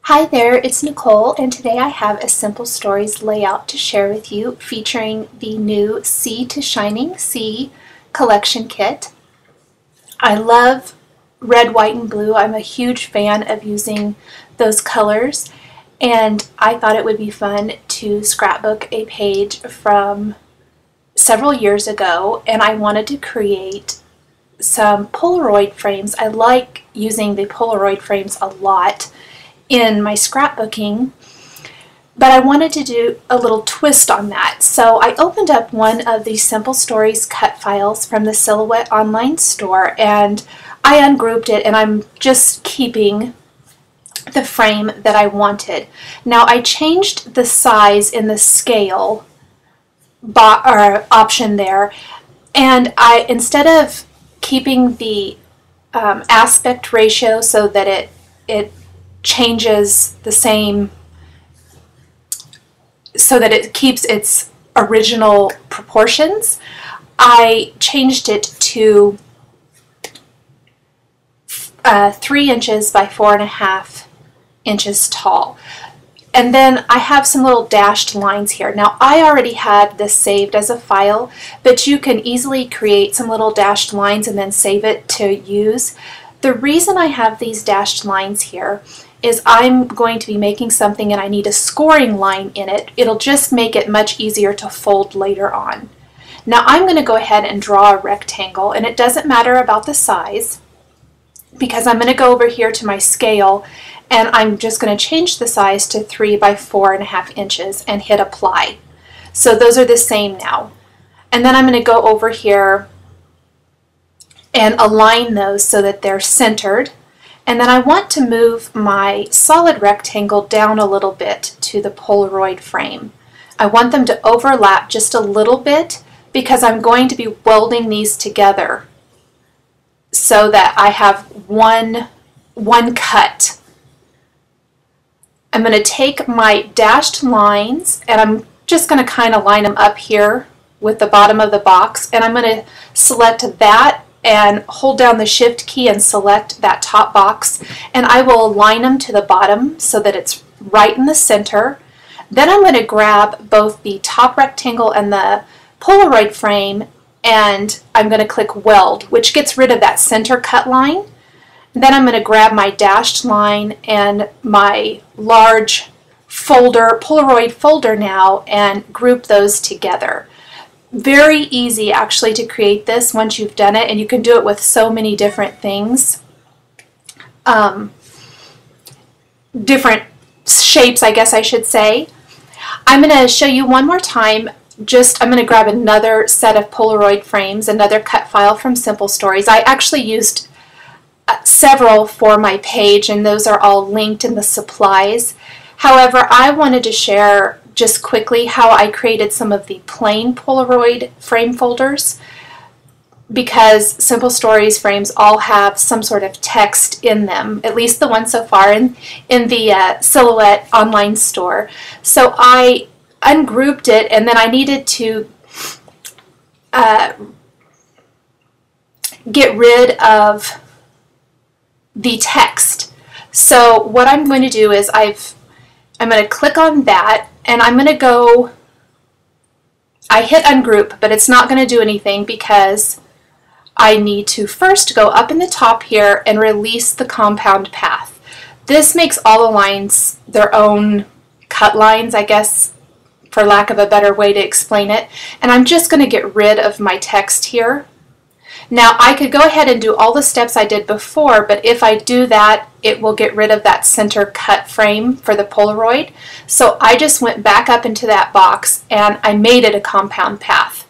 Hi there, it's Nicole, and today I have a Simple Stories layout to share with you featuring the new Sea to Shining Sea collection kit. I love red, white, and blue. I'm a huge fan of using those colors, and I thought it would be fun to scrapbook a page from several years ago, and I wanted to create some Polaroid frames. I like using the Polaroid frames a lot in my scrapbooking, but I wanted to do a little twist on that. So I opened up one of the Simple Stories cut files from the Silhouette online store, and I ungrouped it, and I'm just keeping the frame that I wanted. Now I changed the size in the scale option there, and instead of keeping the aspect ratio so that it changes the same, so that it keeps its original proportions, I changed it to 3 inches by 4.5 inches tall. And then I have some little dashed lines here. Now I already had this saved as a file, but you can easily create some little dashed lines and then save it to use. The reason I have these dashed lines here is I'm going to be making something and I need a scoring line in it. It'll just make it much easier to fold later on. Now I'm going to go ahead and draw a rectangle, and it doesn't matter about the size because I'm going to go over here to my scale and I'm just going to change the size to 3 by 4.5 inches and hit apply. So those are the same now. And then I'm going to go over here and align those so that they're centered. And then I want to move my solid rectangle down a little bit to the Polaroid frame. I want them to overlap just a little bit because I'm going to be welding these together so that I have one cut. I'm going to take my dashed lines and I'm just going to kind of line them up here with the bottom of the box, and I'm going to select that and hold down the Shift key and select that top box, and I will align them to the bottom so that it's right in the center. Then I'm going to grab both the top rectangle and the Polaroid frame, and I'm going to click Weld, which gets rid of that center cut line. Then I'm going to grab my dashed line and my large folder, Polaroid folder now, and group those together. Very easy actually to create this once you've done it, and you can do it with so many different things. Different shapes, I guess I should say. I'm going to show you one more time. I'm going to grab another set of Polaroid frames, another cut file from Simple Stories. I actually used several for my page, and those are all linked in the supplies. However, I wanted to share just quickly how I created some of the plain Polaroid frame folders, because Simple Stories frames all have some sort of text in them, at least the one so far in the Silhouette online store. So I ungrouped it, and then I needed to get rid of the text. So what I'm going to do is I'm going to click on that, and I'm going to go, I hit ungroup, but it's not going to do anything because I need to first go up in the top here and release the compound path. This makes all the lines their own cut lines, I guess, for lack of a better way to explain it. And I'm just going to get rid of my text here. Now I could go ahead and do all the steps I did before, but if I do that, it will get rid of that center cut frame for the Polaroid. So I just went back up into that box and I made it a compound path.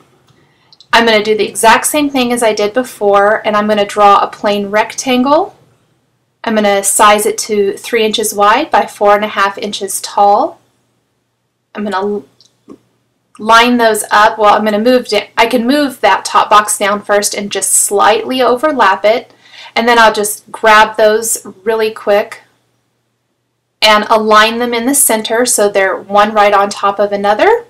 I'm going to do the exact same thing as I did before, and I'm going to draw a plain rectangle. I'm going to size it to 3 inches wide by 4.5 inches tall. I'm going to line those up. Well, I'm going to move it. I can move that top box down first and just slightly overlap it, and then I'll just grab those really quick and align them in the center so they're one right on top of another.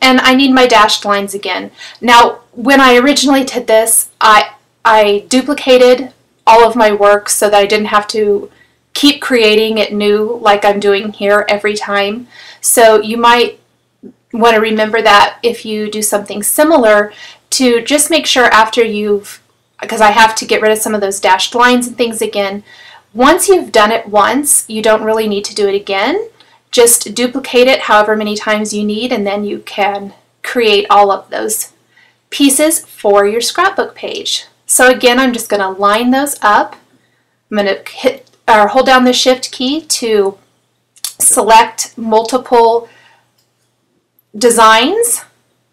And I need my dashed lines again. Now, when I originally did this, I duplicated all of my work so that I didn't have to keep creating it new like I'm doing here every time. So you might want to remember that if you do something similar, to just make sure after you've, because I have to get rid of some of those dashed lines and things again, once you've done it once, you don't really need to do it again. Just duplicate it however many times you need, and then you can create all of those pieces for your scrapbook page. So again, I'm just going to line those up. I'm going to hit or hold down the Shift key to select multiple designs,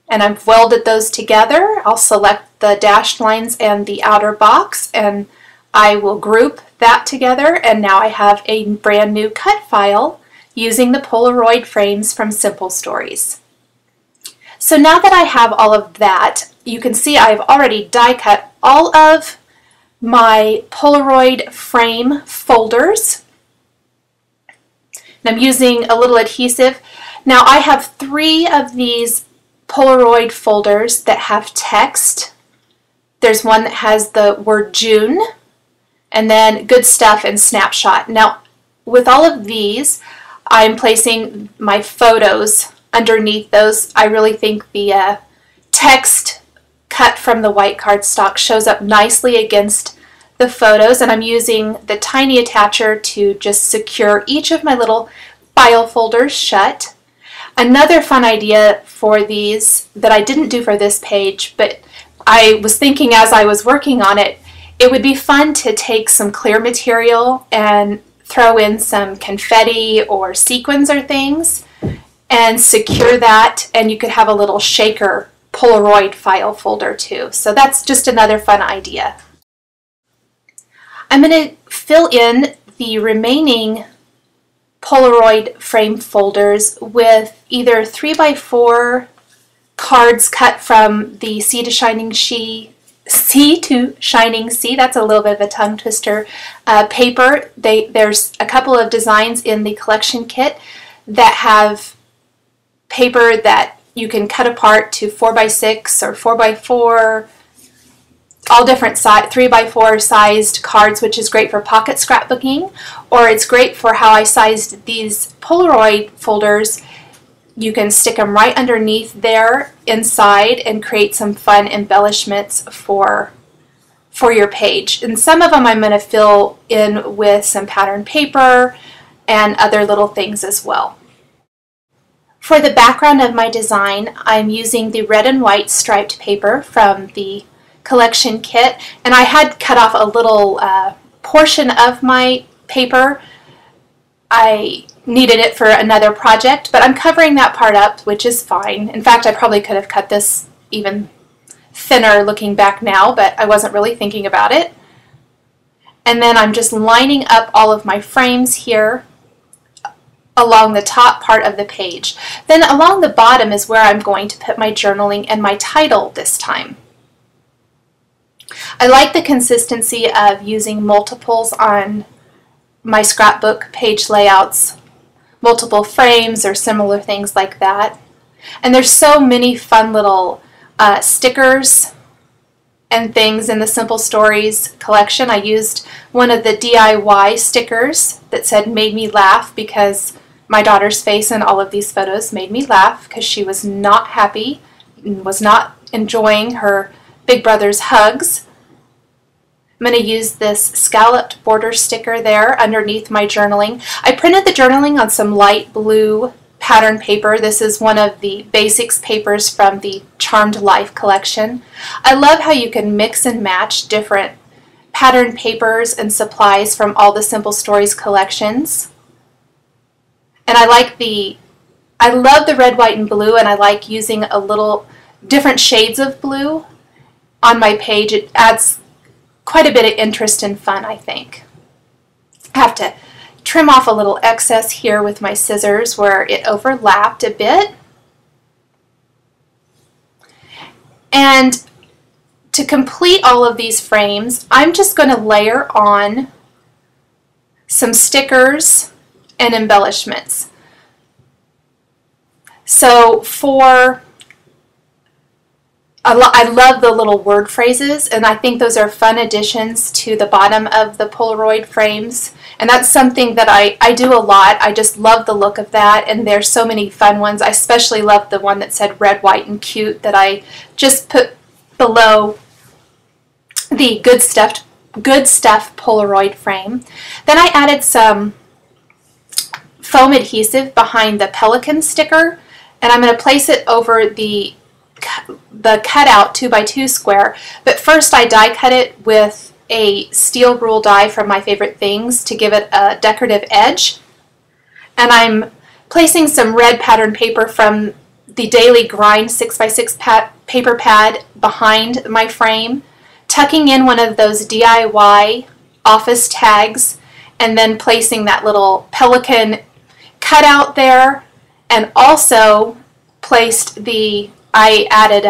and I've welded those together. I'll select the dashed lines and the outer box, and I will group that together, and now I have a brand new cut file using the Polaroid frames from Simple Stories. So now that I have all of that, you can see I've already die cut all of my Polaroid frame folders. And I'm using a little adhesive. Now I have 3 of these Polaroid folders that have text. There's one that has the word June, and then Good Stuff and Snapshot. Now with all of these, I'm placing my photos underneath those. I really think the text cut from the white cardstock shows up nicely against the photos, and I'm using the tiny attacher to just secure each of my little file folders shut. Another fun idea for these that I didn't do for this page, but I was thinking as I was working on it, it would be fun to take some clear material and throw in some confetti or sequins or things and secure that, and you could have a little shaker Polaroid file folder too. So that's just another fun idea. I'm going to fill in the remaining Polaroid frame folders with either 3x4 cards cut from the Sea to Shining Sea, that's a little bit of a tongue twister, paper. There's a couple of designs in the collection kit that have paper that you can cut apart to 4x6 or 4x4, all different 3x4 sized cards, which is great for pocket scrapbooking, or it's great for how I sized these Polaroid folders. You can stick them right underneath there inside and create some fun embellishments for your page. And some of them I'm going to fill in with some pattern paper and other little things as well. For the background of my design, I'm using the red and white striped paper from the collection kit, and I had cut off a little portion of my paper. I needed it for another project, but I'm covering that part up, which is fine. In fact, I probably could have cut this even thinner looking back now, but I wasn't really thinking about it. And then I'm just lining up all of my frames here along the top part of the page. Then along the bottom is where I'm going to put my journaling and my title this time. I like the consistency of using multiples on my scrapbook page layouts, multiple frames or similar things like that. And there's so many fun little stickers and things in the Simple Stories collection. I used one of the DIY stickers that said "Made me laugh" because my daughter's face in all of these photos made me laugh because she was not happy and was not enjoying her big brother's hugs. I'm going to use this scalloped border sticker there underneath my journaling. I printed the journaling on some light blue pattern paper. This is one of the basics papers from the Charmed Life collection. I love how you can mix and match different pattern papers and supplies from all the Simple Stories collections. And I love the red, white, and blue, and I like using a little different shades of blue on my page. It adds quite a bit of interest and fun, I think. I have to trim off a little excess here with my scissors where it overlapped a bit. And to complete all of these frames, I'm just going to layer on some stickers and embellishments. So for I love the little word phrases, and I think those are fun additions to the bottom of the Polaroid frames. And that's something that I do a lot. I just love the look of that, and there's so many fun ones. I especially love the one that said red, white, and cute that I just put below the Good Stuff Polaroid frame. Then I added some foam adhesive behind the pelican sticker, and I'm going to place it over the cutout 2x2 square. But first I die cut it with a steel rule die from My Favorite Things to give it a decorative edge. And I'm placing some red pattern paper from the Daily Grind 6x6 paper pad behind my frame, tucking in one of those DIY office tags, and then placing that little pelican cutout there, and also placed I added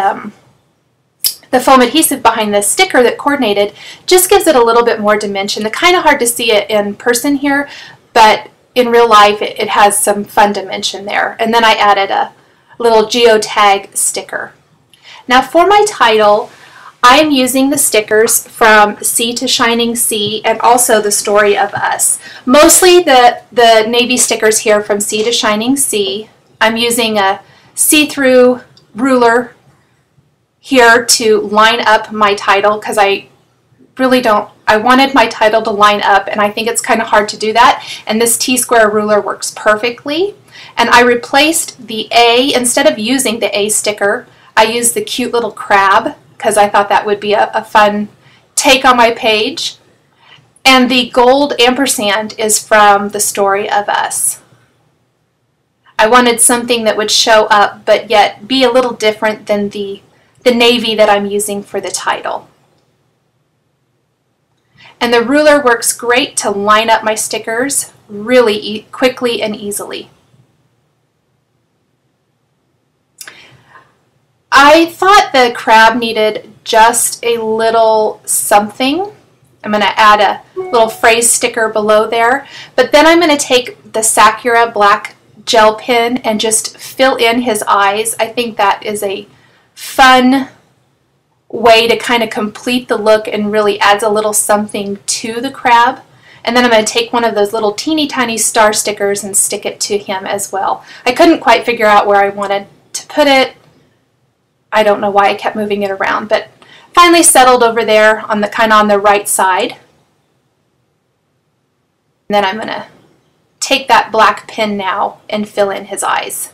the foam adhesive behind the sticker that coordinated. Just gives it a little bit more dimension. It's kind of hard to see it in person here, but in real life it has some fun dimension there. And then I added a little geotag sticker. Now for my title, I am using the stickers from Sea to Shining Sea and also The Story of Us. Mostly the navy stickers here from Sea to Shining Sea. I'm using a see-through ruler here to line up my title because I wanted my title to line up, and I think it's kind of hard to do that, and this T-square ruler works perfectly. And I replaced the A, instead of using the A sticker, I used the cute little crab because I thought that would be a fun take on my page. And the gold ampersand is from The Story of Us. I wanted something that would show up but yet be a little different than the navy that I'm using for the title. And the ruler works great to line up my stickers really quickly and easily. I thought the crab needed just a little something. I'm going to add a little phrase sticker below there, but then I'm going to take the Sakura black gel pen and just fill in his eyes. I think that is a fun way to kind of complete the look and really adds a little something to the crab. And then I'm going to take one of those little teeny tiny star stickers and stick it to him as well. I couldn't quite figure out where I wanted to put it. I don't know why I kept moving it around, but finally settled over there on the kind of on the right side. And then I'm going to take that black pen now and fill in his eyes.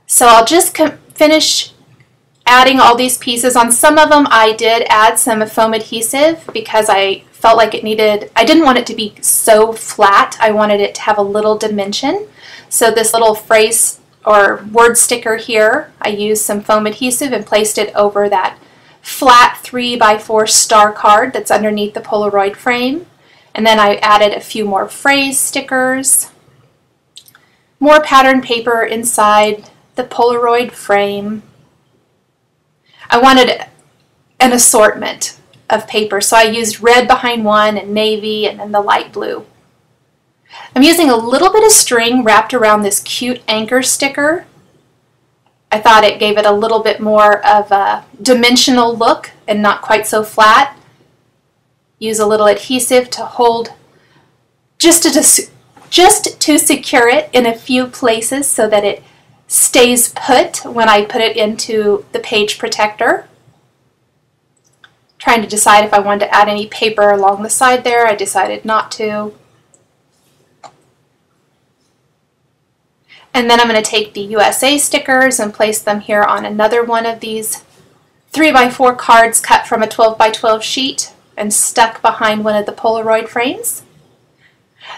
So I'll just finish adding all these pieces. On some of them I did add some foam adhesive because I felt like it needed, I didn't want it to be so flat. I wanted it to have a little dimension. So this little phrase or word sticker here, I used some foam adhesive and placed it over that flat 3x4 star card that's underneath the Polaroid frame. And then I added a few more phrase stickers, more pattern paper inside the Polaroid frame. I wanted an assortment of paper, so I used red behind one and navy and then the light blue. I'm using a little bit of string wrapped around this cute anchor sticker. I thought it gave it a little bit more of a dimensional look and not quite so flat. Use a little adhesive to hold, just to secure it in a few places so that it stays put when I put it into the page protector. Trying to decide if I wanted to add any paper along the side there. I decided not to. And then I'm going to take the USA stickers and place them here on another one of these 3x4 cards cut from a 12x12 sheet and stuck behind one of the Polaroid frames.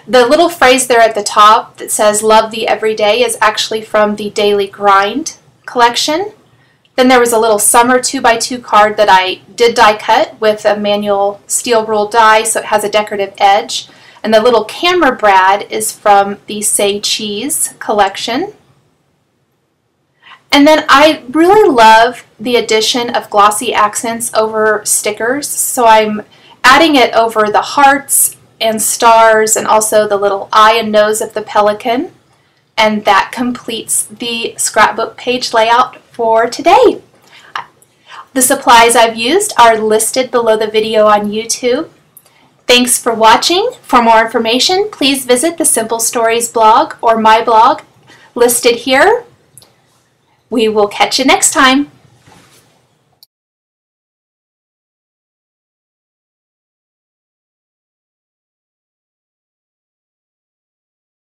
The little phrase there at the top that says "Love thee every day" is actually from the Daily Grind collection. Then there was a little summer 2x2 card that I did die cut with a manual steel rule die, so it has a decorative edge. And the little camera brad is from the Say Cheese collection. And then I really love the addition of glossy accents over stickers, so I'm adding it over the hearts and stars and also the little eye and nose of the pelican. And that completes the scrapbook page layout for today. The supplies I've used are listed below the video on YouTube. Thanks for watching. For more information, please visit the Simple Stories blog or my blog listed here. We will catch you next time.